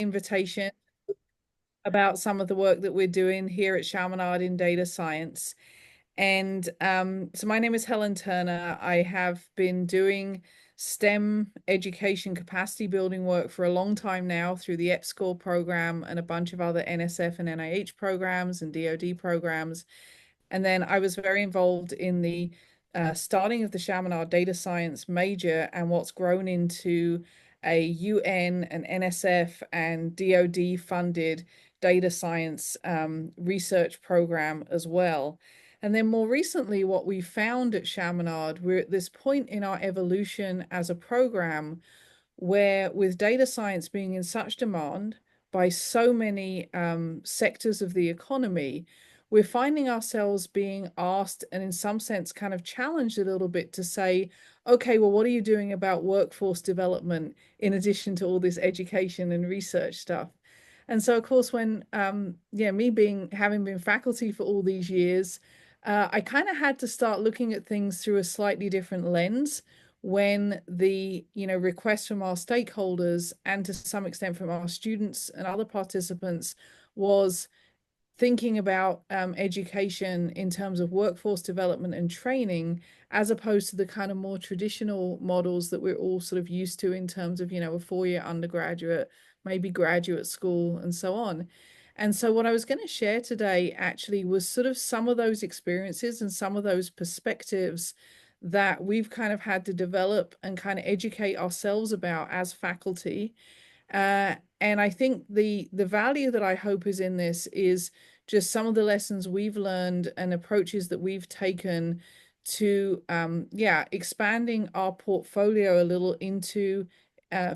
Invitation about some of the work that we're doing here at Chaminade in data science. And so my name is Helen Turner. I have been doing STEM education capacity building work for a long time now through the EPSCoR program and a bunch of other NSF and NIH programs and DoD programs. And then I was very involved in the starting of the Chaminade data science major and what's grown into a UN and NSF and DoD funded data science research program as well. And then more recently, what we found at Chaminade, we're at this point in our evolution as a program where, with data science being in such demand by so many sectors of the economy, we're finding ourselves being asked and in some sense kind of challenged a little bit to say, okay, well, what are you doing about workforce development in addition to all this education and research stuff? And so, of course, when me having been faculty for all these years, I kind of had to start looking at things through a slightly different lens when the requests from our stakeholders and to some extent from our students and other participants was thinking about education in terms of workforce development and training, as opposed to the kind of more traditional models that we're all sort of used to in terms of, a four-year undergraduate, maybe graduate school, and so on. And so what I was going to share today actually was sort of some of those experiences and some of those perspectives that we've kind of had to develop and kind of educate ourselves about as faculty. And I think the value that I hope is in this is just some of the lessons we've learned and approaches that we've taken to expanding our portfolio a little into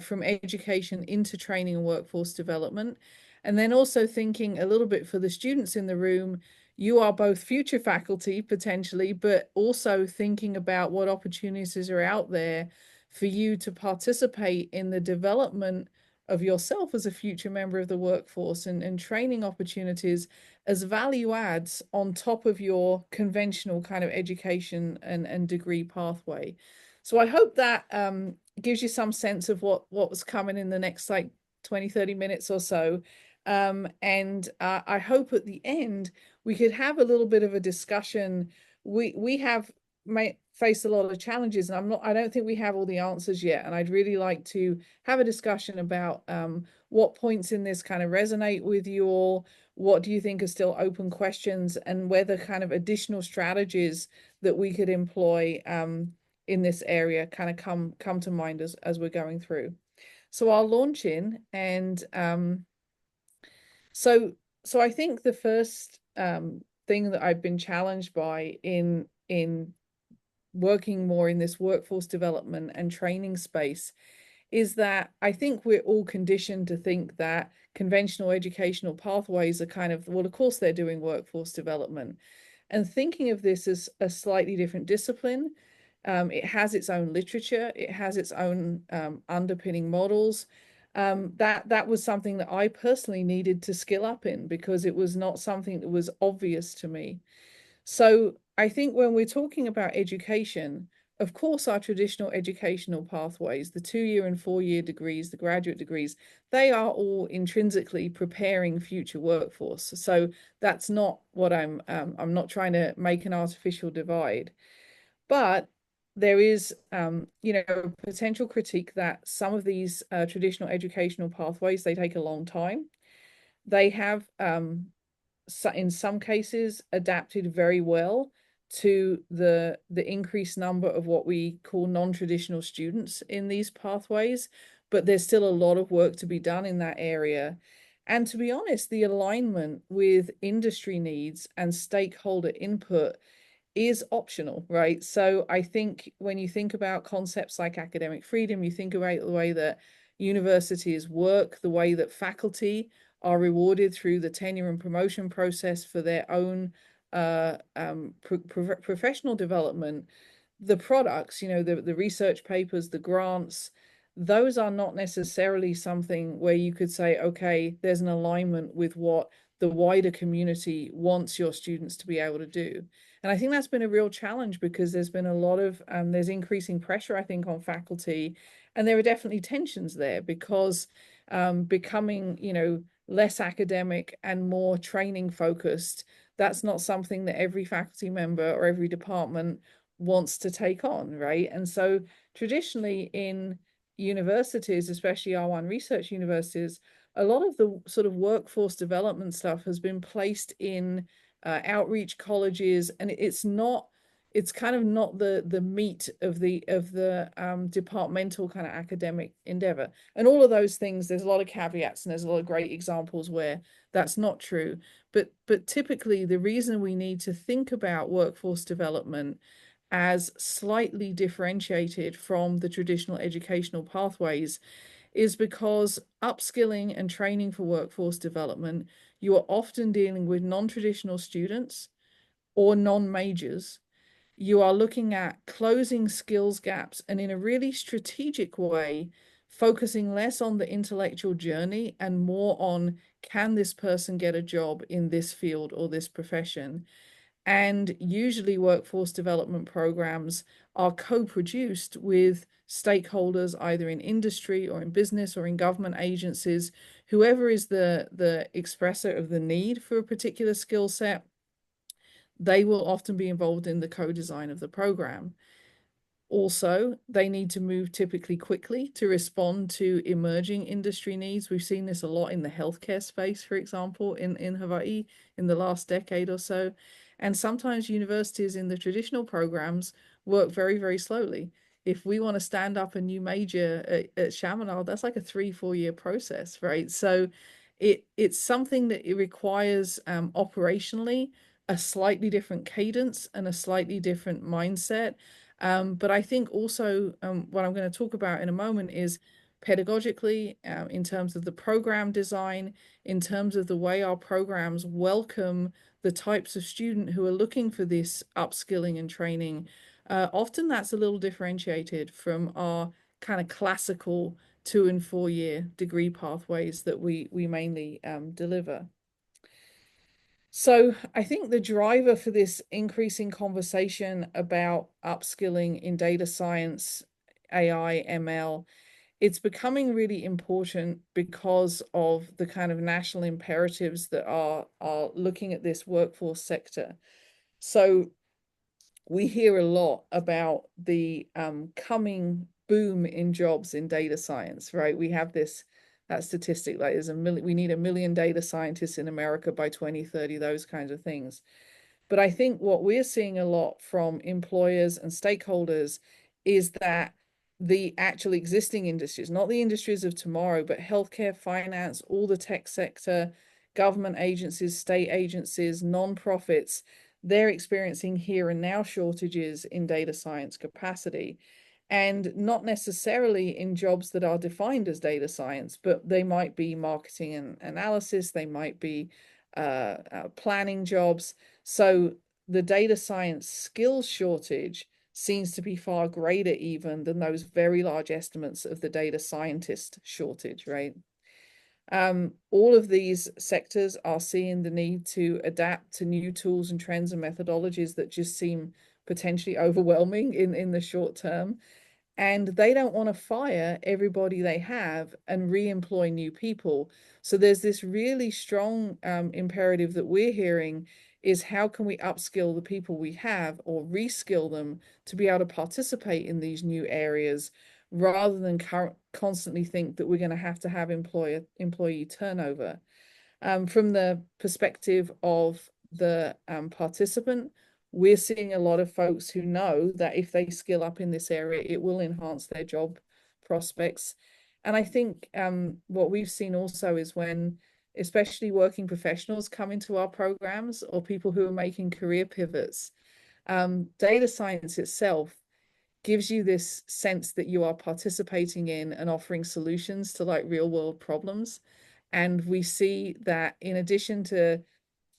from education into training and workforce development. And then also thinking a little bit for the students in the room, you are both future faculty potentially, but also thinking about what opportunities are out there for you to participate in the development of yourself as a future member of the workforce and training opportunities as value adds on top of your conventional kind of education and degree pathway. So I hope that gives you some sense of what was coming in the next like 20, 30 minutes or so. And I hope at the end we could have a little bit of a discussion. We have faced a lot of challenges, and I don't think we have all the answers yet. And I'd really like to have a discussion about what points in this kind of resonate with you all. What do you think are still open questions, and whether kind of additional strategies that we could employ in this area kind of come to mind as we're going through. So I'll launch in, and so I think the first thing that I've been challenged by in working more in this workforce development and training space is that I think we're all conditioned to think that conventional educational pathways are kind of, well, of course they're doing workforce development. And thinking of this as a slightly different discipline, it has its own literature, it has its own underpinning models. That was something that I personally needed to skill up in because it was not something that was obvious to me. So I think when we're talking about education, of course, our traditional educational pathways, the 2-year and 4-year degrees, the graduate degrees, they are all intrinsically preparing future workforce. So that's not what I'm not trying to make an artificial divide. But there is, potential critique that some of these traditional educational pathways, they take a long time. They have, in some cases, adapted very well to the increased number of what we call non-traditional students in these pathways, but there's still a lot of work to be done in that area. And to be honest, the alignment with industry needs and stakeholder input is optional, right? So I think when you think about concepts like academic freedom, you think about the way that universities work, the way that faculty are rewarded through the tenure and promotion process for their own professional development, the products, the research papers, the grants, those are not necessarily something where you could say, okay, there's an alignment with what the wider community wants your students to be able to do. And I think that's been a real challenge because there's been a lot of, there's increasing pressure, I think, on faculty And there are definitely tensions there because becoming, less academic and more training focused, that's not something that every faculty member or every department wants to take on, right? And so traditionally in universities, especially R1 research universities, a lot of the sort of workforce development stuff has been placed in outreach colleges, and it's kind of not the meat of the departmental kind of academic endeavor. And all of those things, there's a lot of caveats and there's a lot of great examples where that's not true. But typically the reason we need to think about workforce development as slightly differentiated from the traditional educational pathways is because upskilling and training for workforce development, you are often dealing with non-traditional students or non-majors. You are looking at closing skills gaps and in a really strategic way, focusing less on the intellectual journey and more on, can this person get a job in this field or this profession? And usually workforce development programs are co-produced with stakeholders either in industry or in business or in government agencies. Whoever is the expressor of the need for a particular skill set, they will often be involved in the co-design of the program. Also, they need to move typically quickly to respond to emerging industry needs. We've seen this a lot in the healthcare space, for example, in Hawaii in the last decade or so. And sometimes universities in the traditional programs work very, very slowly. If we want to stand up a new major at Chaminade, that's like a 3-4 year process, right? So it's something that it requires operationally a slightly different cadence and a slightly different mindset. But I think also what I'm going to talk about in a moment is pedagogically, in terms of the program design, in terms of the way our programs welcome the types of student who are looking for this upskilling and training. Often that's a little differentiated from our kind of classical 2 and 4 year degree pathways that we mainly deliver. So I think the driver for this increasing conversation about upskilling in data science, AI, ML, it's becoming really important because of the kind of national imperatives that are looking at this workforce sector. So we hear a lot about the coming boom in jobs in data science, right? We have that statistic like we need 1 million data scientists in America by 2030, those kinds of things. But I think what we're seeing a lot from employers and stakeholders is that the actual existing industries, not the industries of tomorrow, but healthcare, finance, all the tech sector, government agencies, state agencies, nonprofits, they're experiencing here and now shortages in data science capacity. And not necessarily in jobs that are defined as data science, but they might be marketing and analysis, they might be planning jobs. So the data science skills shortage seems to be far greater even than those very large estimates of the data scientist shortage, right? All of these sectors are seeing the need to adapt to new tools and trends and methodologies that just seem potentially overwhelming in the short term. And they don't want to fire everybody they have and re-employ new people. So there's this really strong imperative that we're hearing is, how can we upskill the people we have or reskill them to be able to participate in these new areas, rather than constantly think that we're going to have employee turnover. From the perspective of the participant, we're seeing a lot of folks who know that if they skill up in this area, it will enhance their job prospects. And I think what we've seen also is when especially working professionals come into our programs, or people who are making career pivots, data science itself gives you this sense that you are participating in and offering solutions to like real world problems. And we see that in addition to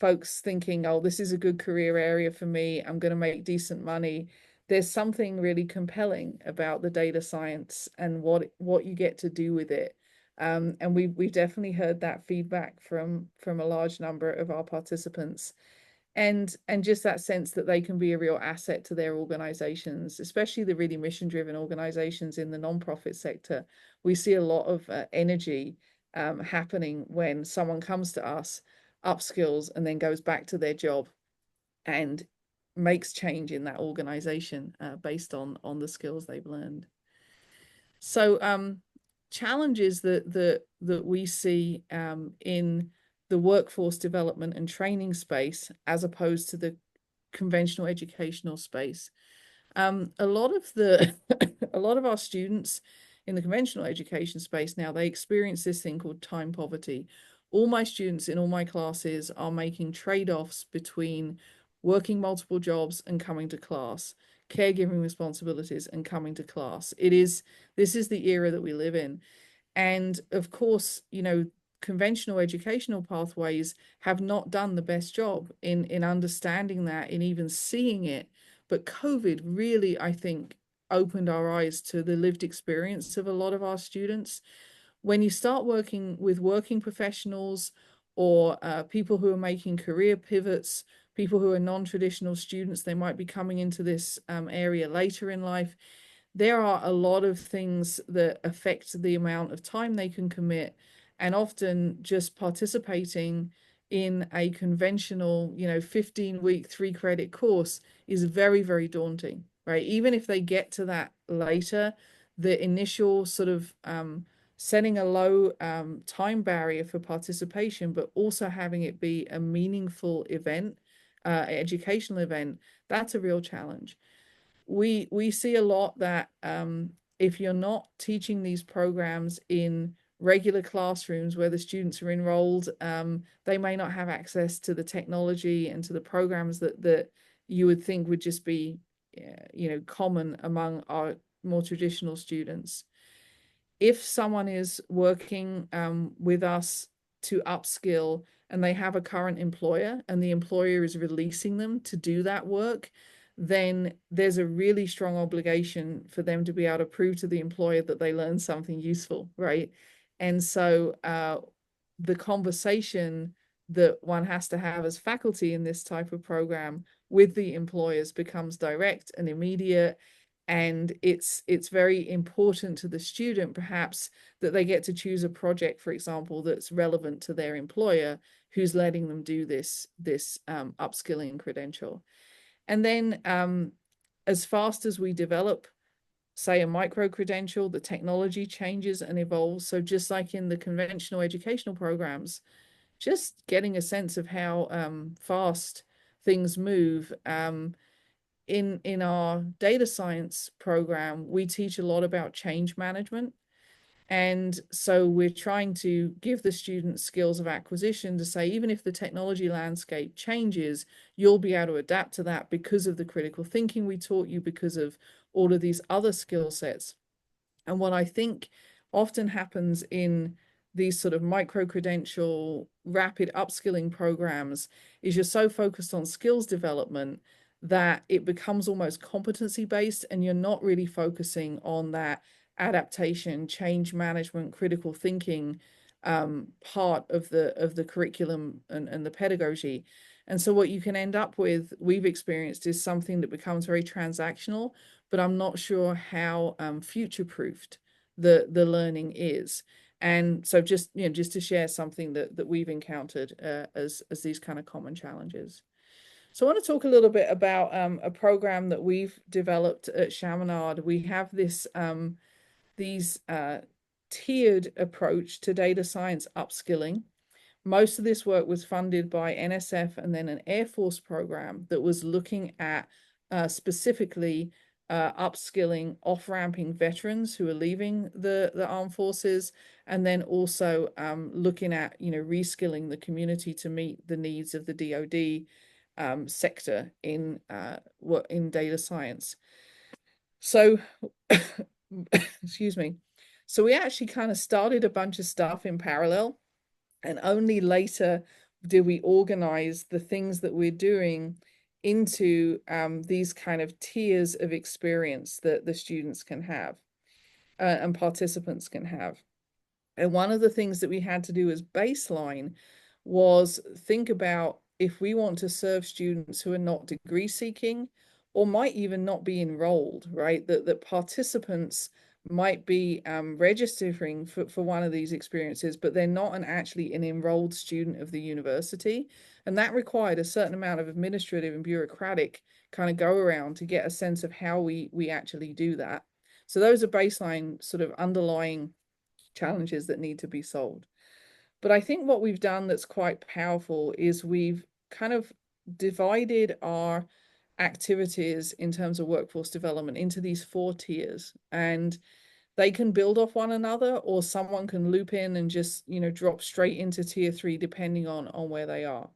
folks thinking, oh, this is a good career area for me, I'm going to make decent money, there's something really compelling about the data science and what you get to do with it. And we've definitely heard that feedback from a large number of our participants. and just that sense that they can be a real asset to their organizations, especially the really mission-driven organizations in the nonprofit sector. We see a lot of energy happening when someone comes to us, upskills, and then goes back to their job and makes change in that organization based on the skills they've learned. So challenges that we see in the workforce development and training space as opposed to the conventional educational space. A lot of the a lot of our students in the conventional education space now, they experience this thing called time poverty. All my students in all my classes are making trade-offs between working multiple jobs and coming to class, caregiving responsibilities and coming to class. This is the era that we live in. And of course, conventional educational pathways have not done the best job in understanding that, in even seeing it. But COVID really, I think, opened our eyes to the lived experience of a lot of our students. When you start working with working professionals or people who are making career pivots, people who are non-traditional students, they might be coming into this area later in life. There are a lot of things that affect the amount of time they can commit, and often just participating in a conventional 15-week 3-credit course is very, very daunting, right? Even if they get to that later, the initial sort of setting a low time barrier for participation, but also having it be a meaningful event, educational event, that's a real challenge. We see a lot that if you're not teaching these programs in regular classrooms where the students are enrolled, they may not have access to the technology and to the programs that you would think would just be common among our more traditional students. If someone is working with us to upskill and they have a current employer and the employer is releasing them to do that work, then there's a really strong obligation for them to be able to prove to the employer that they learned something useful, right? And so the conversation that one has to have as faculty in this type of program with the employers becomes direct and immediate. And it's very important to the student, perhaps, that they get to choose a project, for example, that's relevant to their employer who's letting them do this upskilling credential. And then as fast as we develop, say, a micro credential, the technology changes and evolves. So just like in the conventional educational programs, just getting a sense of how fast things move. In our data science program, we teach a lot about change management. And so we're trying to give the students skills of acquisition to say, even if the technology landscape changes, you'll be able to adapt to that because of the critical thinking we taught you, because of all of these other skill sets. And what I think often happens in these sort of micro-credential, rapid upskilling programs is you're so focused on skills development that it becomes almost competency-based, and you're not really focusing on that adaptation, change management, critical thinking part of the curriculum and the pedagogy. And so what you can end up with, we've experienced, is something that becomes very transactional, but I'm not sure how future-proofed the learning is. And so just to share something that we've encountered as these kind of common challenges. So I want to talk a little bit about a program that we've developed at Chaminade. We have this these tiered approach to data science upskilling. Most of this work was funded by NSF and then an Air Force program that was looking at specifically upskilling, off-ramping veterans who are leaving the armed forces, and then also looking at reskilling the community to meet the needs of the DoD sector in data science. So, excuse me. So we actually kind of started a bunch of stuff in parallel, and only later did we organize the things that we're doing into these kind of tiers of experience that the students can have and participants can have. And one of the things that we had to do as baseline was think about if we want to serve students who are not degree seeking or might even not be enrolled, right? That participants might be registering for one of these experiences, but they're not actually an enrolled student of the university. And that required a certain amount of administrative and bureaucratic kind of go around to get a sense of how we actually do that. So those are baseline sort of underlying challenges that need to be solved. But I think what we've done that's quite powerful is we've kind of divided our activities in terms of workforce development into these 4 tiers, and they can build off one another, or someone can loop in and just, drop straight into tier 3 depending on where they are.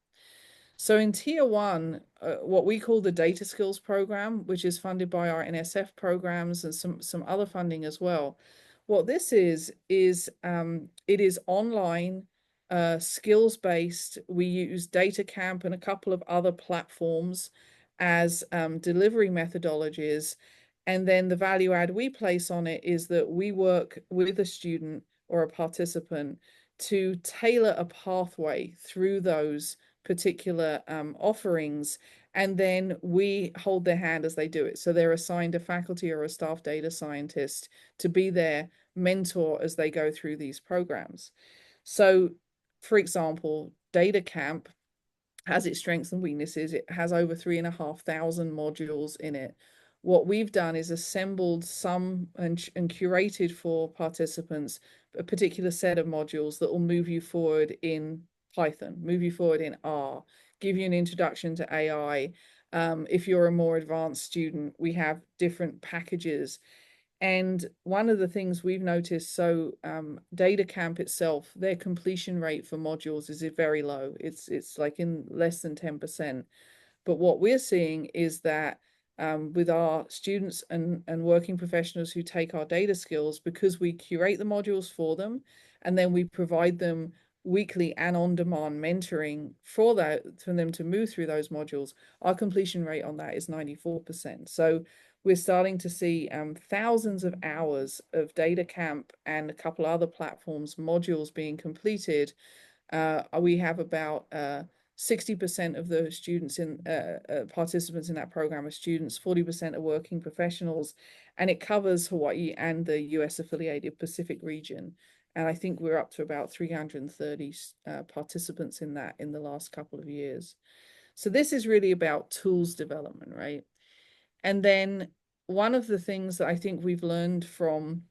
So in tier 1, what we call the data skills program, which is funded by our NSF programs and some other funding as well. What this is it is online, skills based. We use DataCamp and a couple of other platforms as delivery methodologies. And then the value add we place on it is that we work with a student or a participant to tailor a pathway through those particular offerings, and then we hold their hand as they do it. So they're assigned a faculty or a staff data scientist to be their mentor as they go through these programs. So, for example, DataCamp has its strengths and weaknesses. It has over 3,500 modules in it. What we've done is assembled some and curated for participants a particular set of modules that will move you forward in Python, move you forward in R, give you an introduction to AI. If you're a more advanced student, we have different packages. And one of the things we've noticed, so DataCamp itself, their completion rate for modules is very low. It's like in less than 10%. But what we're seeing is that with our students and working professionals who take our data skills, because we curate the modules for them, and then we provide them weekly and on-demand mentoring for them to move through those modules, our completion rate on that is 94%. So we're starting to see thousands of hours of DataCamp and a couple other platforms modules being completed. We have about 60% of the students in participants in that program are students, 40% are working professionals, and it covers Hawaii and the US affiliated Pacific region. And I think we're up to about 330 participants in that in the last couple of years. So this is really about tools development, right? And then one of the things that I think we've learned from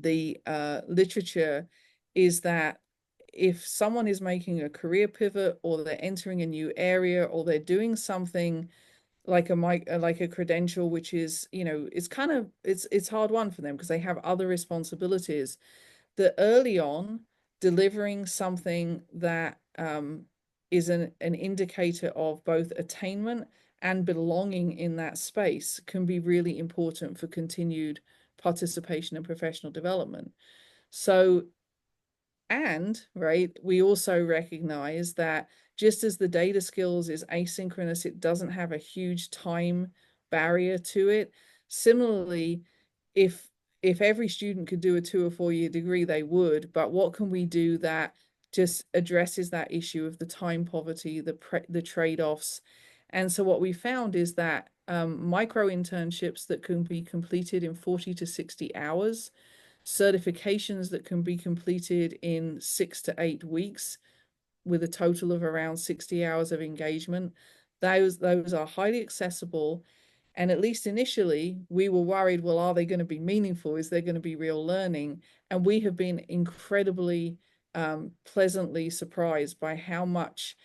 the literature is that if someone is making a career pivot, or they're entering a new area, or they're doing something like a credential, which is, it's kind of it's hard one for them because they have other responsibilities, that early on delivering something that is an indicator of both attainment and belonging in that space can be really important for continued participation and professional development. So, and right, we also recognize that just as the data skills is asynchronous, it doesn't have a huge time barrier to it. Similarly, if every student could do a 2 or 4 year degree, they would. But what can we do that just addresses that issue of the time poverty, the trade-offs? And so what we found is that micro internships that can be completed in 40 to 60 hours, certifications that can be completed in 6 to 8 weeks with a total of around 60 hours of engagement, those are highly accessible. And at least initially, we were worried, well, are they going to be meaningful? Is there going to be real learning? And we have been incredibly pleasantly surprised by how much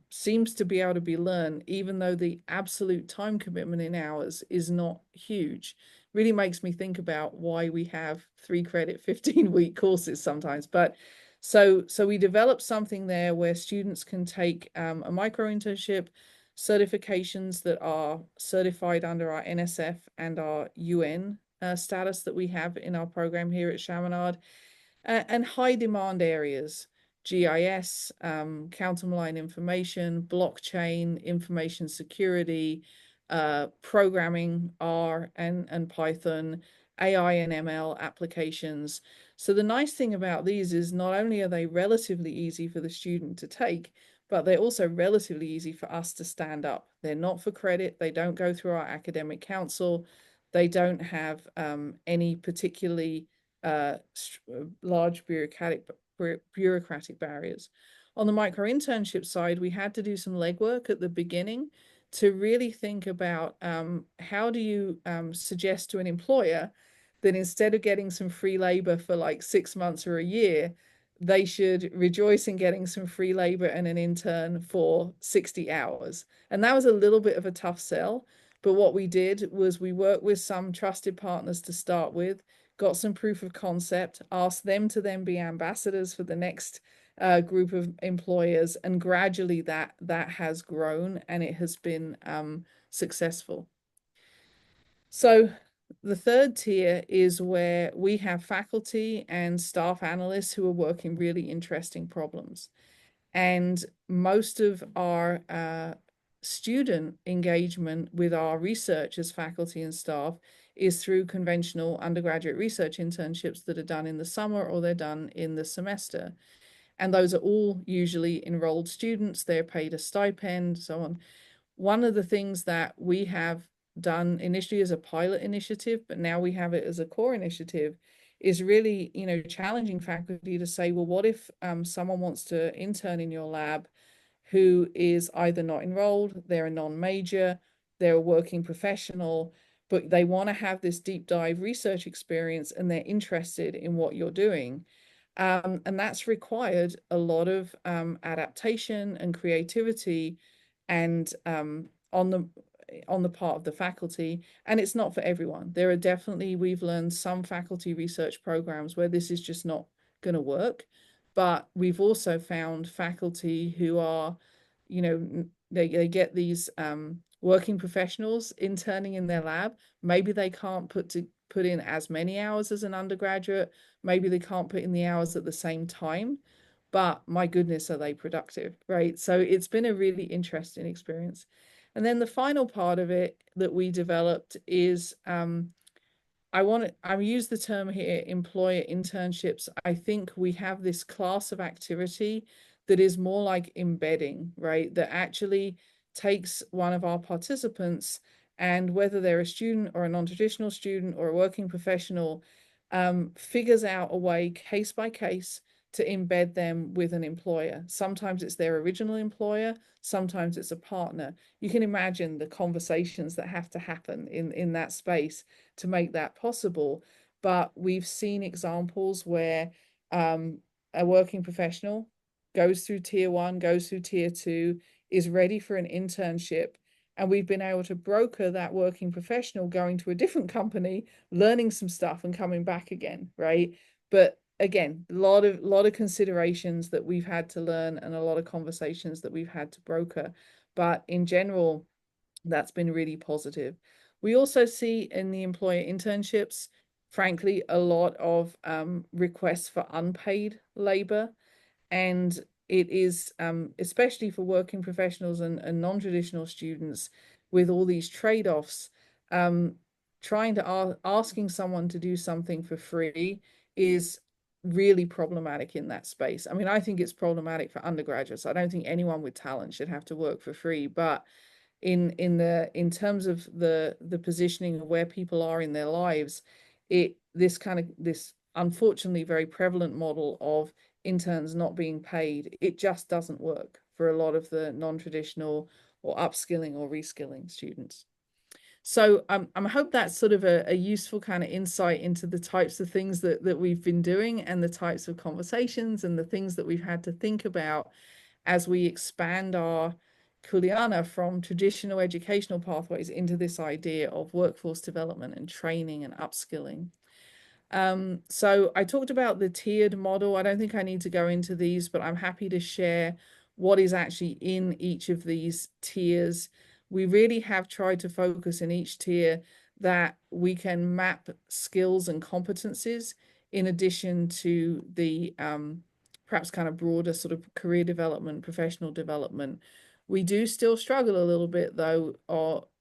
seems to be able to be learned, even though the absolute time commitment in hours is not huge. Really makes me think about why we have 3 credit 15-week courses sometimes. But so we developed something there where students can take a micro internship, certifications that are certified under our NSF and our UN status that we have in our program here at Chaminade, and high demand areas, GIS, counter-malign information, blockchain, information security, programming, R and Python, AI and ML applications. So the nice thing about these is not only are they relatively easy for the student to take, but they're also relatively easy for us to stand up. They're not for credit. They don't go through our academic council. They don't have any particularly large bureaucratic barriers. On the micro internship side, we had to do some legwork at the beginning to really think about how do you suggest to an employer that instead of getting some free labor for like 6 months or a year, they should rejoice in getting some free labor and an intern for 60 hours. And that was a little bit of a tough sell. But what we did was we worked with some trusted partners to start with, got some proof of concept, asked them to then be ambassadors for the next group of employers, and gradually that has grown and it has been successful. So the third tier is where we have faculty and staff analysts who are working really interesting problems. And most of our student engagement with our research as faculty and staff is through conventional undergraduate research internships that are done in the summer or they're done in the semester. And those are all usually enrolled students. They're paid a stipend, so on. One of the things that we have done initially as a pilot initiative, but now we have it as a core initiative, is really, challenging faculty to say, well, what if someone wants to intern in your lab who is either not enrolled, they're a non-major, they're a working professional, but they want to have this deep dive research experience and they're interested in what you're doing. And that's required a lot of adaptation and creativity and on the part of the faculty, and it's not for everyone. There are definitely, we've learned some faculty research programs where this is just not going to work, but we've also found faculty who are, they get these working professionals interning in their lab. Maybe they can't put in as many hours as an undergraduate. Maybe they can't put in the hours at the same time, but my goodness, are they productive, right? So it's been a really interesting experience. And then the final part of it that we developed is I use the term here, employer internships. I think we have this class of activity that is more like embedding, right? That actually takes one of our participants, and whether they're a student or a non-traditional student or a working professional, figures out a way case by case to embed them with an employer. Sometimes it's their original employer, sometimes it's a partner. You can imagine the conversations that have to happen in that space to make that possible. But we've seen examples where a working professional goes through tier 1, goes through tier 2, is ready for an internship, and we've been able to broker that working professional going to a different company, learning some stuff and coming back again, right? But again, a lot of considerations that we've had to learn and a lot of conversations that we've had to broker. But in general, that's been really positive. We also see in the employer internships, frankly, a lot of requests for unpaid labor. And it is, especially for working professionals and non-traditional students, with all these trade-offs, trying to asking someone to do something for free is really problematic in that space. I mean, I think it's problematic for undergraduates. I don't think anyone with talent should have to work for free, but in terms of the positioning of where people are in their lives, this unfortunately very prevalent model of interns not being paid, it just doesn't work for a lot of the non-traditional or upskilling or reskilling students. So I hope that's sort of a useful kind of insight into the types of things that we've been doing and the types of conversations and the things that we've had to think about as we expand our Kuleana from traditional educational pathways into this idea of workforce development and training and upskilling. So I talked about the tiered model. I don't think I need to go into these, but I'm happy to share what is actually in each of these tiers. We really have tried to focus in each tier that we can map skills and competencies in addition to the perhaps kind of broader sort of career development, professional development. We do still struggle a little bit though,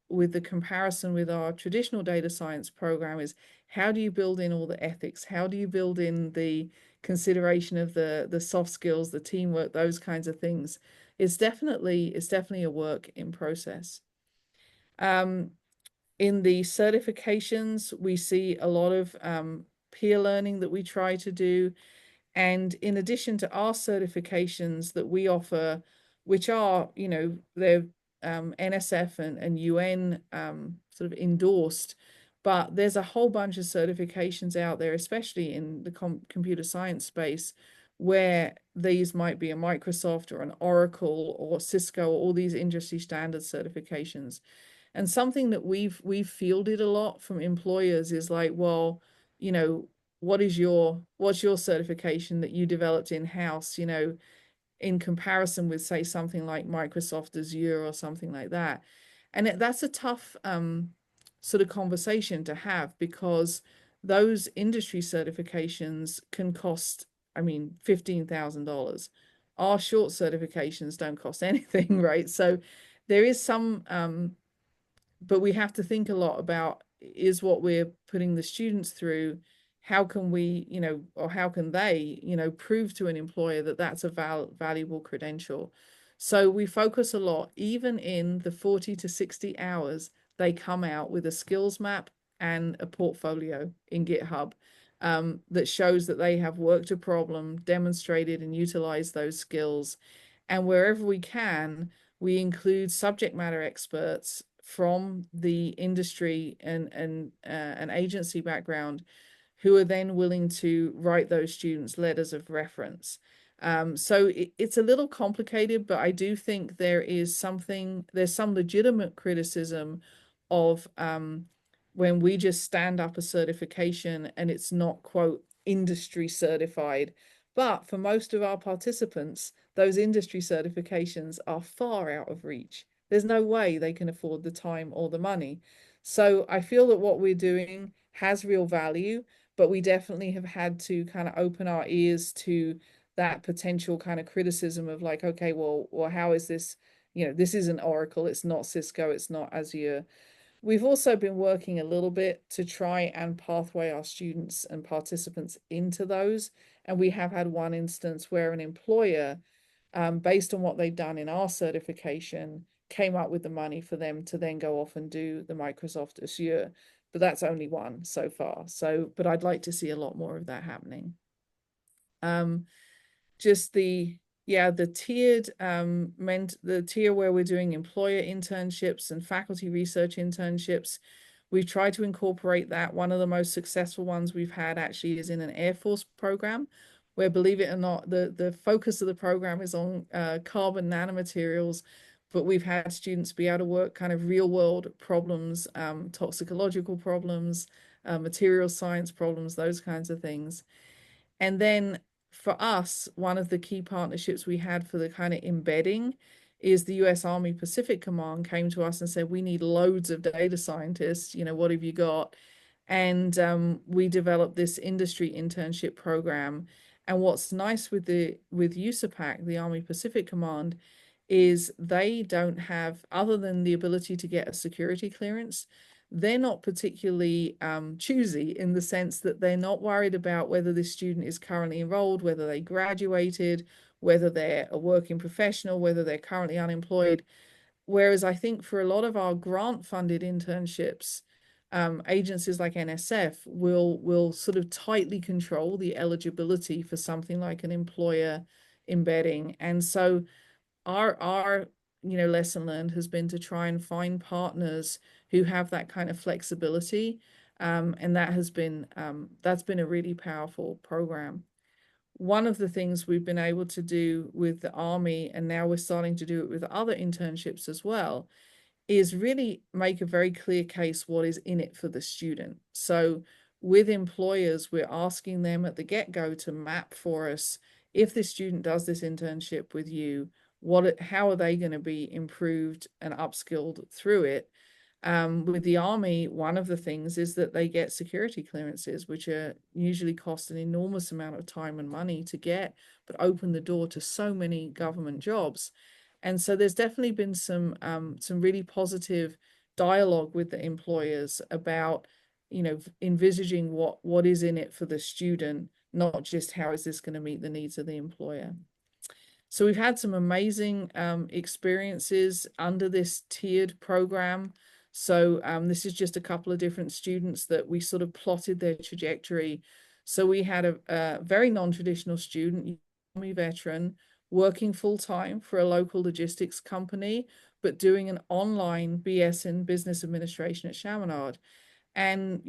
with the comparison with our traditional data science program is how do you build in all the ethics? How do you build in the consideration of the soft skills, the teamwork, those kinds of things? it's definitely a work in process. In the certifications, we see a lot of peer learning that we try to do. And in addition to our certifications that we offer, which are, they're NSF and UN sort of endorsed, but there's a whole bunch of certifications out there, especially in the computer science space, where these might be a Microsoft or an Oracle or Cisco, or all these industry standard certifications. And something that we've fielded a lot from employers is like, well, you know, what's your certification that you developed in-house, in comparison with, say, something like Microsoft Azure or something like that. And that's a tough sort of conversation to have, because those industry certifications can cost, I mean, $15,000. Our short certifications don't cost anything, right? So there is some but we have to think a lot about, is what we're putting the students through, how can we, or how can they, prove to an employer that that's a valuable credential. So we focus a lot, even in the 40 to 60 hours, they come out with a skills map and a portfolio in GitHub that shows that they have worked a problem, demonstrated and utilized those skills. And wherever we can, we include subject matter experts from the industry and an agency background, who are then willing to write those students letters of reference. So it's a little complicated, but I do think there's some legitimate criticism of when we just stand up a certification and it's not, quote, industry certified. But for most of our participants, those industry certifications are far out of reach. There's no way they can afford the time or the money. So I feel that what we're doing has real value, but we definitely have had to kind of open our ears to that potential kind of criticism of like, okay, well, how is this? This isn't Oracle, it's not Cisco, it's not Azure. We've also been working a little bit to try and pathway our students and participants into those. And we have had one instance where an employer, based on what they've done in our certification, came up with the money for them to then go off and do the Microsoft Azure. But that's only one so far. But I'd like to see a lot more of that happening. Just the tiered the tier where we're doing employer internships and faculty research internships. We've tried to incorporate that. One of the most successful ones we've had actually is in an Air Force program, where, believe it or not, the focus of the program is on carbon nanomaterials, but we've had students be able to work kind of real world problems, toxicological problems, material science problems, those kinds of things. And then for us, one of the key partnerships we had for the kind of embedding is the US Army Pacific Command came to us and said, we need loads of data scientists, what have you got? And we developed this industry internship program. And what's nice with USAPAC, the Army Pacific Command, is they don't have, other than the ability to get a security clearance, they're not particularly choosy, in the sense that they're not worried about whether this student is currently enrolled, whether they graduated, whether they're a working professional, whether they're currently unemployed. Whereas I think for a lot of our grant-funded internships, agencies like NSF will sort of tightly control the eligibility for something like an employer embedding. And so our lesson learned has been to try and find partners who have that kind of flexibility, and that's been a really powerful program. One of the things we've been able to do with the Army, and now we're starting to do it with other internships as well, is really make a very clear case what is in it for the student. So with employers, we're asking them at the get-go to map for us, if this student does this internship with you, how are they going to be improved and upskilled through it? With the Army, one of the things is that they get security clearances, which are usually cost an enormous amount of time and money to get, but open the door to so many government jobs. And so there's definitely been some really positive dialogue with the employers about, envisaging what is in it for the student, not just how is this going to meet the needs of the employer. So we've had some amazing experiences under this tiered program. So this is just a couple of different students that we sort of plotted their trajectory. So we had a very non-traditional student, Army veteran, working full-time for a local logistics company, but doing an online BS in business administration at Chaminade. And,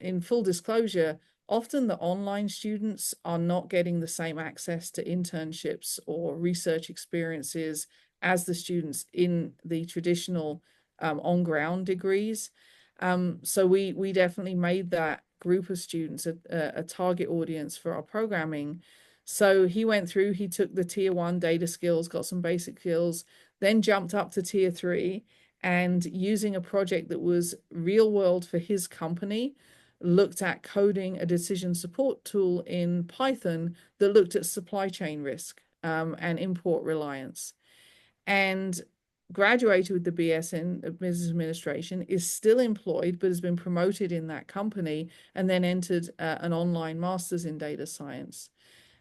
in full disclosure, often the online students are not getting the same access to internships or research experiences as the students in the traditional on-ground degrees. So we definitely made that group of students a target audience for our programming. So he went through, he took the tier 1 data skills, got some basic skills, then jumped up to tier 3, and using a project that was real world for his company, looked at coding a decision support tool in Python that looked at supply chain risk and import reliance. And graduated with the BS in business administration, is still employed, but has been promoted in that company, and then entered an online master's in data science.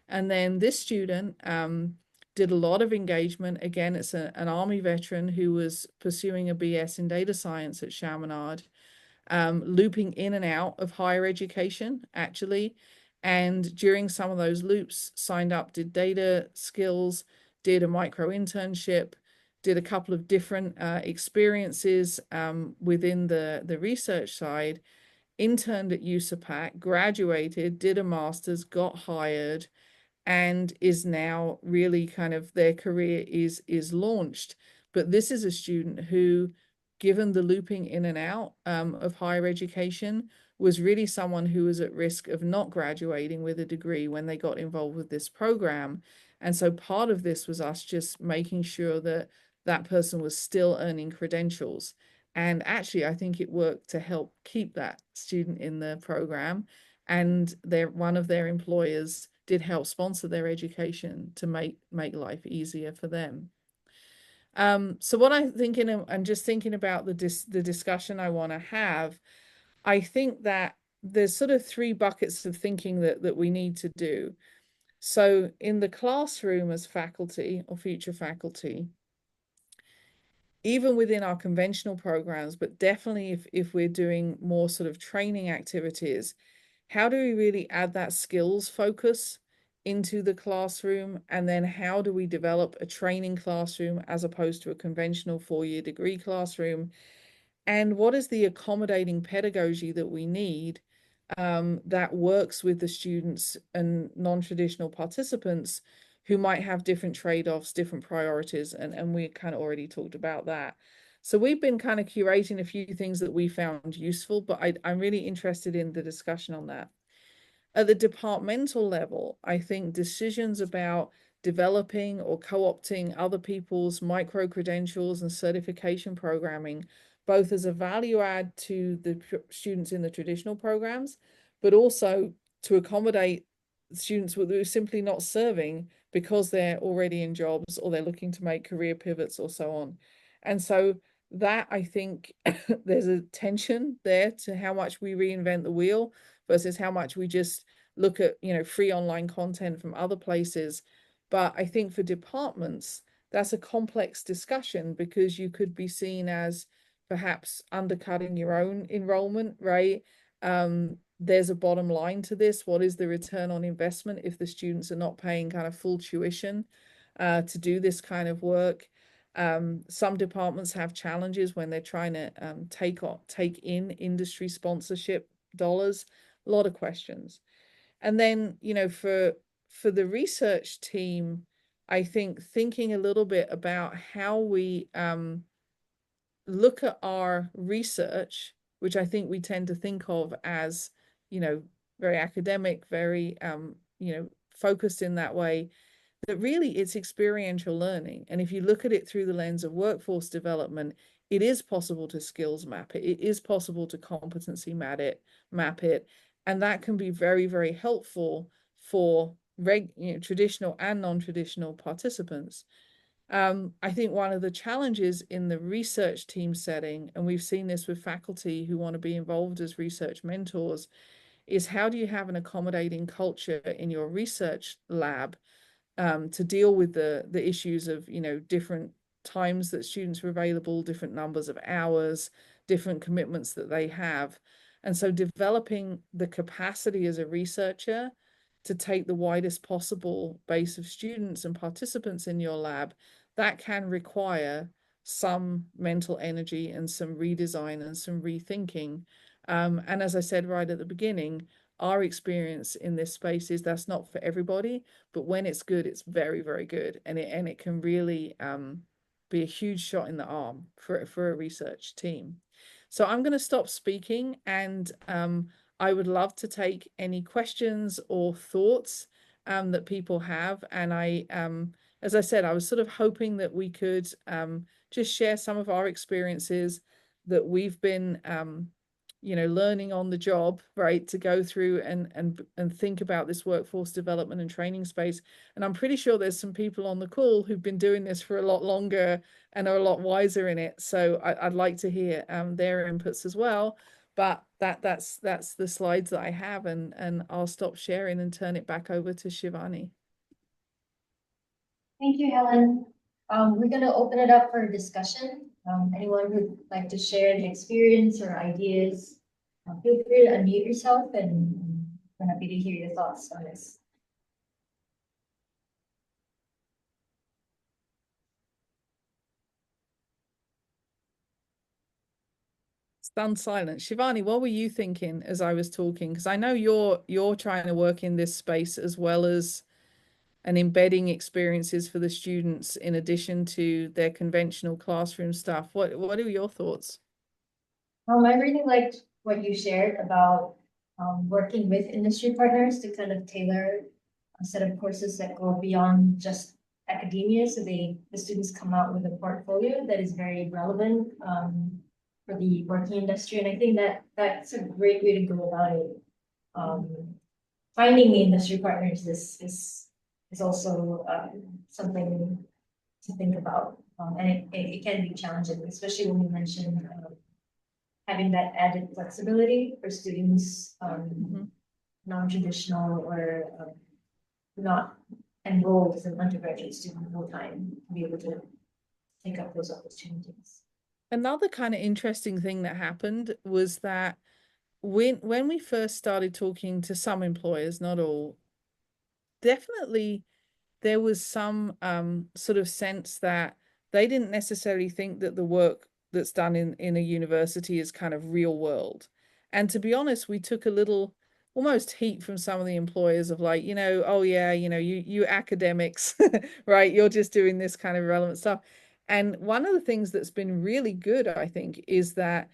And then this student did a lot of engagement. Again, it's an Army veteran who was pursuing a BS in data science at Chaminade, looping in and out of higher education, actually. And during some of those loops, signed up, did data skills, did a micro internship, did a couple of different experiences within the research side, interned at USAPAC, graduated, did a master's, got hired, and is now really kind of their career is launched. But this is a student who, given the looping in and out of higher education, was really someone who was at risk of not graduating with a degree when they got involved with this program. And so part of this was us just making sure that that person was still earning credentials. And actually, I think it worked to help keep that student in the program. And one of their employers did help sponsor their education to make life easier for them. So what I'm thinking, and just thinking about the discussion I want to have, I think that there's sort of 3 buckets of thinking that we need to do. So in the classroom as faculty or future faculty, even within our conventional programs, but definitely if we're doing more sort of training activities, how do we really add that skills focus into the classroom? And then how do we develop a training classroom as opposed to a conventional 4-year degree classroom? And what is the accommodating pedagogy that we need that works with the students and non-traditional participants who might have different trade-offs, different priorities, and we kind of already talked about that. So we've been kind of curating a few things that we found useful, but I'm really interested in the discussion on that. At the departmental level, I think decisions about developing or co-opting other people's micro-credentials and certification programming, both as a value add to the students in the traditional programs, but also to accommodate students who are simply not serving because they're already in jobs or they're looking to make career pivots or so on. And so that, I think, there's a tension there to how much we reinvent the wheel versus how much we just look at, free online content from other places. But I think for departments, that's a complex discussion because you could be seen as perhaps undercutting your own enrollment, right? There's a bottom line to this. What is the return on investment if the students are not paying kind of full tuition to do this kind of work? Some departments have challenges when they're trying to take in industry sponsorship dollars. A lot of questions. And then, for the research team, I think thinking a little bit about how we look at our research, which I think we tend to think of as, very academic, very, focused in that way, that really it's experiential learning. And if you look at it through the lens of workforce development, it is possible to skills map it. It is possible to competency map it. And that can be very, very helpful for traditional and non-traditional participants. I think one of the challenges in the research team setting, and we've seen this with faculty who want to be involved as research mentors, is how do you have an accommodating culture in your research lab to deal with the issues of, different times that students are available, different numbers of hours, different commitments that they have. And so developing the capacity as a researcher to take the widest possible base of students and participants in your lab, that can require some mental energy and some redesign and some rethinking. And as I said right at the beginning, our experience in this space is that's not for everybody, but when it's good, it's very, very good. And it can really be a huge shot in the arm for a research team. So I'm going to stop speaking, and I would love to take any questions or thoughts that people have. And as I said, I was sort of hoping that we could just share some of our experiences that we've been learning on the job, right, to go through and think about this workforce development and training space. And I'm pretty sure there's some people on the call who've been doing this for a lot longer and are a lot wiser in it. So I'd like to hear their inputs as well. But that's the slides that I have, and I'll stop sharing and turn it back over to Shivani. Thank you, Helen. We're going to open it up for discussion. Anyone who'd like to share an experience or ideas, feel free to unmute yourself, and we're happy to hear your thoughts on this. Stunned silence. Shivani, what were you thinking as I was talking? Because I know you're trying to work in this space as well as and embedding experiences for the students in addition to their conventional classroom stuff. What are your thoughts? I really liked what you shared about working with industry partners to kind of tailor a set of courses that go beyond just academia. So the students come out with a portfolio that is very relevant for the working industry. And I think that that's a great way to go about it. Finding industry partners is also something to think about. And it can be challenging, especially when you mentioned having that added flexibility for students, non-traditional or not enrolled as an undergraduate student full time to be able to take up those opportunities. Another kind of interesting thing that happened was that when we first started talking to some employers, not all, definitely there was some sort of sense that they didn't necessarily think that the work that's done in a university is kind of real world. And to be honest, we took a little almost heat from some of the employers of like, oh yeah, you academics, right? You're just doing this kind of relevant stuff. And one of the things that's been really good, I think, is that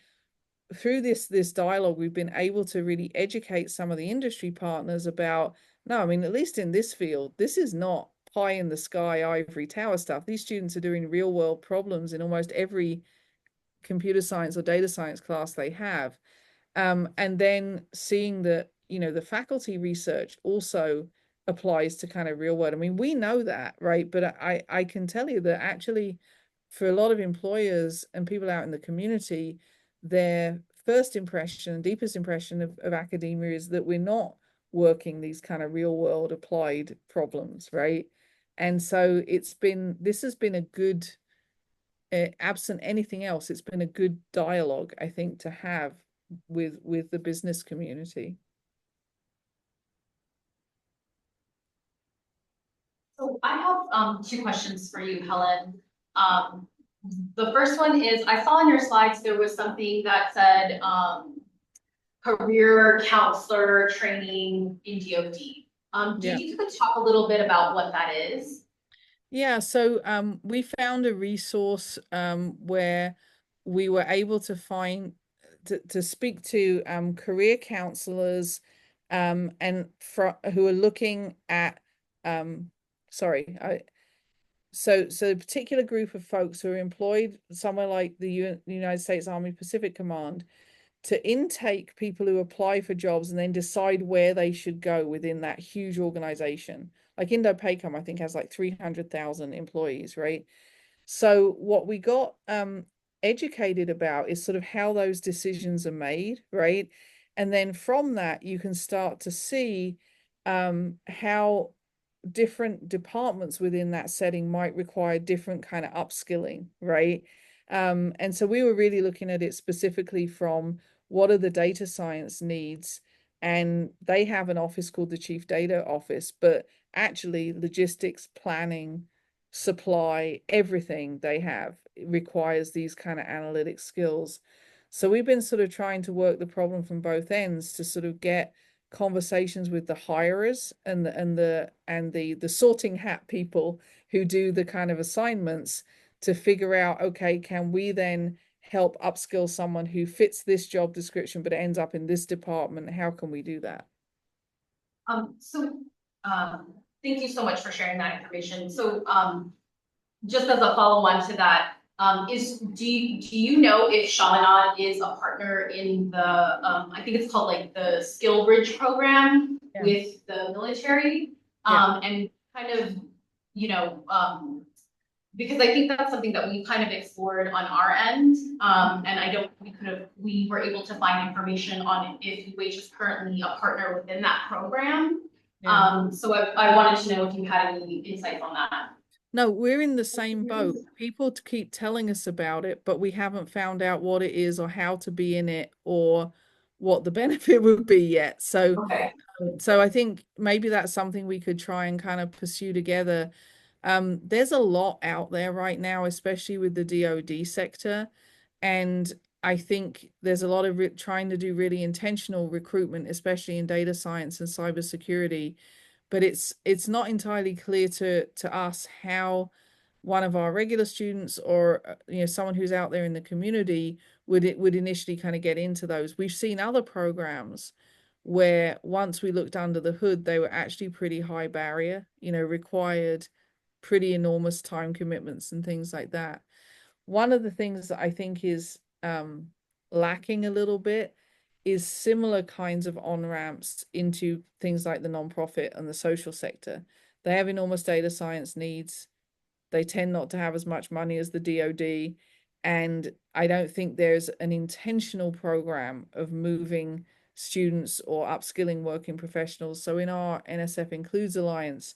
through this dialogue, we've been able to really educate some of the industry partners about, no, I mean, at least in this field, this is not pie in the sky ivory tower stuff. These students are doing real world problems in almost every computer science or data science class they have. And then seeing that, the faculty research also applies to kind of real world. I mean, we know that, right? But I can tell you that actually for a lot of employers and people out in the community, their first impression, deepest impression of academia is that we're not working these kind of real world applied problems, right? And so this has been a good, absent anything else, it's been a good dialogue, I think, to have with the business community. So I have two questions for you, Helen. The first one is, I saw on your slides there was something that said career counselor training in DoD. Do you could talk a little bit about what that is? Yeah, so we found a resource where we were able to find to speak to career counselors and who are looking at so a particular group of folks who are employed somewhere like the United States Army Pacific Command to intake people who apply for jobs and then decide where they should go within that huge organization. Like INDOPACOM, I think, has like 300,000 employees, right? So what we got educated about is sort of how those decisions are made, right? And then from that, you can start to see how different departments within that setting might require different kind of upskilling, right? And so we were really looking at it specifically from what are the data science needs, and they have an office called the Chief Data Office, but actually logistics, planning, supply, everything they have requires these kind of analytic skills. So we've been sort of trying to work the problem from both ends to sort of get conversations with the hirers and the sorting hat people who do the kind of assignments to figure out, okay, can we then help upskill someone who fits this job description but ends up in this department? How can we do that? So, thank you so much for sharing that information. So, just as a follow-on to that, do you know if Chaminade is a partner in the, I think it's called like the Skill Bridge program with the military? And kind of, you know, because I think that's something that we kind of explored on our end. And we were able to find information on if UH is currently a partner within that program. So I wanted to know if you had any insights on that. No, we're in the same boat. People keep telling us about it, but we haven't found out what it is or how to be in it or what the benefit would be yet. So, Okay. so I think maybe that's something we could try and kind of pursue together. There's a lot out there right now, especially with the DoD sector. And I think there's a lot of trying to do really intentional recruitment, especially in data science and cybersecurity. But it's not entirely clear to us how one of our regular students or someone who's out there in the community would initially kind of get into those. We've seen other programs where once we looked under the hood, they were actually pretty high barrier, required pretty enormous time commitments and things like that. One of the things that I think is lacking a little bit is similar kinds of on-ramps into things like the nonprofit and the social sector. They have enormous data science needs. They tend not to have as much money as the DoD. And I don't think there's an intentional program of moving students or upskilling working professionals. So in our NSF Includes Alliance,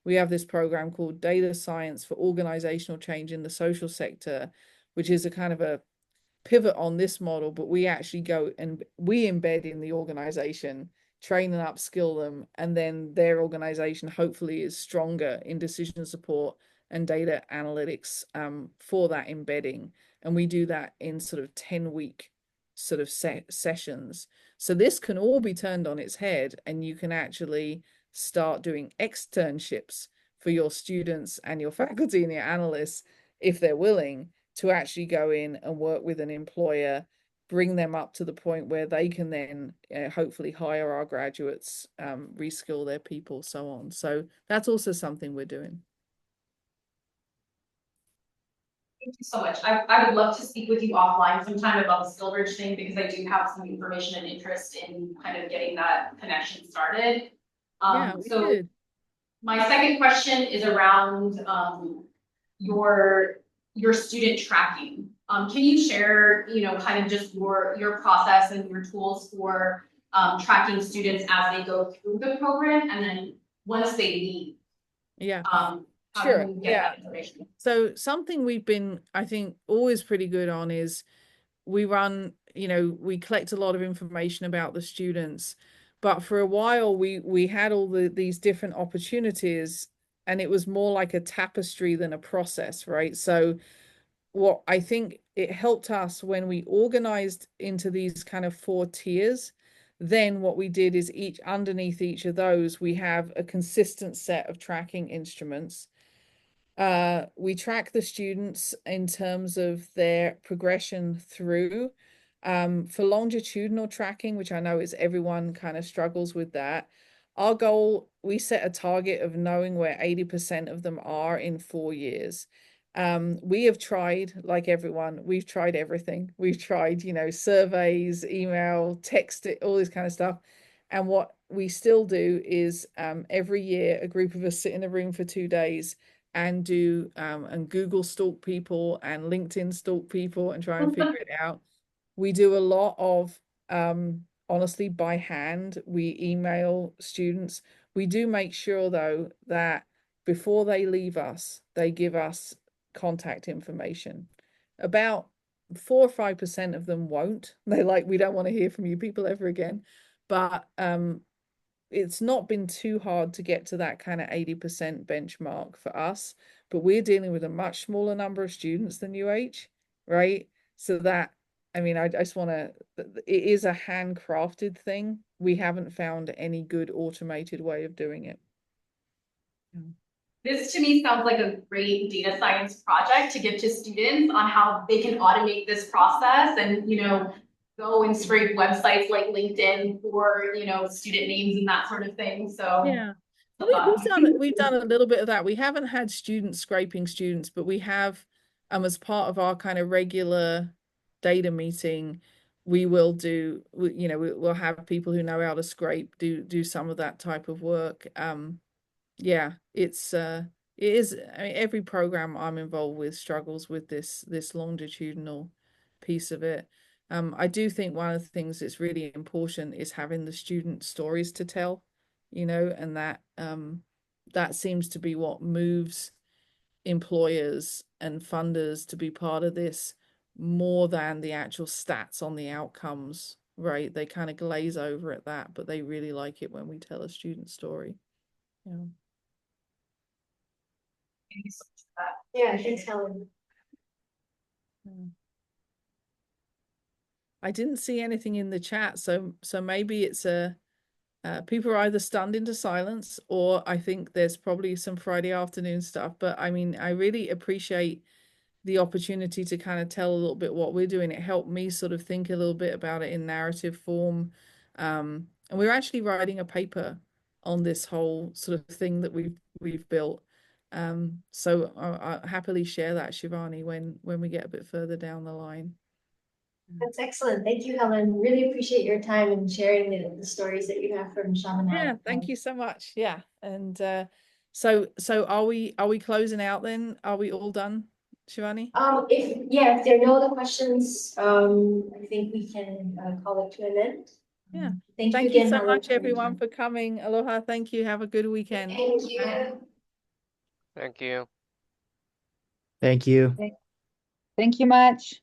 we have this program called Data Science for Organizational Change in the Social Sector, which is a kind of a pivot on this model, but we actually go and we embed in the organization, train and upskill them, and then their organization hopefully is stronger in decision support and data analytics for that embedding. And we do that in sort of 10-week sort of sessions. So this can all be turned on its head, and you can actually start doing externships for your students and your faculty and your analysts, if they're willing, to actually go in and work with an employer, bring them up to the point where they can then hopefully hire our graduates, reskill their people, so on. So that's also something we're doing. Thank you so much. I would love to speak with you offline sometime about the Skill Bridge thing, because I do have some information and interest in kind of getting that connection started. So my second question is around your student tracking. Can you share, kind of just your process and your tools for tracking students as they go through the program, and then once they leave? Yeah. Sure. Yeah. So something we've been, I think, always pretty good on is we run, we collect a lot of information about the students, but for a while we had all these different opportunities, and it was more like a tapestry than a process, right? So what I think it helped us when we organized into these kind of 4 tiers, then what we did is underneath each of those, we have a consistent set of tracking instruments. We track the students in terms of their progression through. For longitudinal tracking, which I know is everyone kind of struggles with that, our goal, we set a target of knowing where 80% of them are in 4 years. We have tried, like everyone, we've tried everything. We've tried, surveys, email, text, all this kind of stuff. And what we still do is every year, a group of us sit in a room for 2 days and do and Google stalk people and LinkedIn stalk people and try and figure it out. We do a lot of honestly by hand. We email students. We do make sure though that before they leave us, they give us contact information. About 4 or 5% of them won't. They're like, we don't want to hear from you people ever again. But it's not been too hard to get to that kind of 80% benchmark for us, but we're dealing with a much smaller number of students than UH, right? So that, I mean, I just want to, it is a handcrafted thing. We haven't found any good automated way of doing it. This to me sounds like a great data science project to give to students on how they can automate this process and, go and scrape websites like LinkedIn for, student names and that sort of thing. So Yeah. We've done a little bit of that. We haven't had students scraping students, but we have, as part of our kind of regular data meeting, we will do, we'll have people who know how to scrape do some of that type of work. Yeah, it is. I mean, every program I'm involved with struggles with this longitudinal piece of it. I do think one of the things that's really important is having the student stories to tell, and that seems to be what moves employers and funders to be part of this more than the actual stats on the outcomes, right? They kind of glaze over at that, but they really like it when we tell a student story. Yeah. Yeah, thanks, Helen. I didn't see anything in the chat, so maybe it's people are either stunned into silence, or I think there's probably some Friday afternoon stuff. But I mean, I really appreciate the opportunity to kind of tell a little bit what we're doing. It helped me sort of think a little bit about it in narrative form. And we're actually writing a paper on this whole sort of thing that we've built. So I'll happily share that, Shivani, when we get a bit further down the line. That's excellent. Thank you, Helen. Really appreciate your time and sharing the stories that you have from Chaminade. Yeah, thank you so much. Yeah. And so are we closing out then? Are we all done, Shivani? If there are no other questions, I think we can call it to an end. Yeah. Thank you Thank again, you so Helen, much, for your everyone, time. for coming. Aloha. Thank you. Have a good weekend. Thank you. Thank you. Thank you. Thank you much.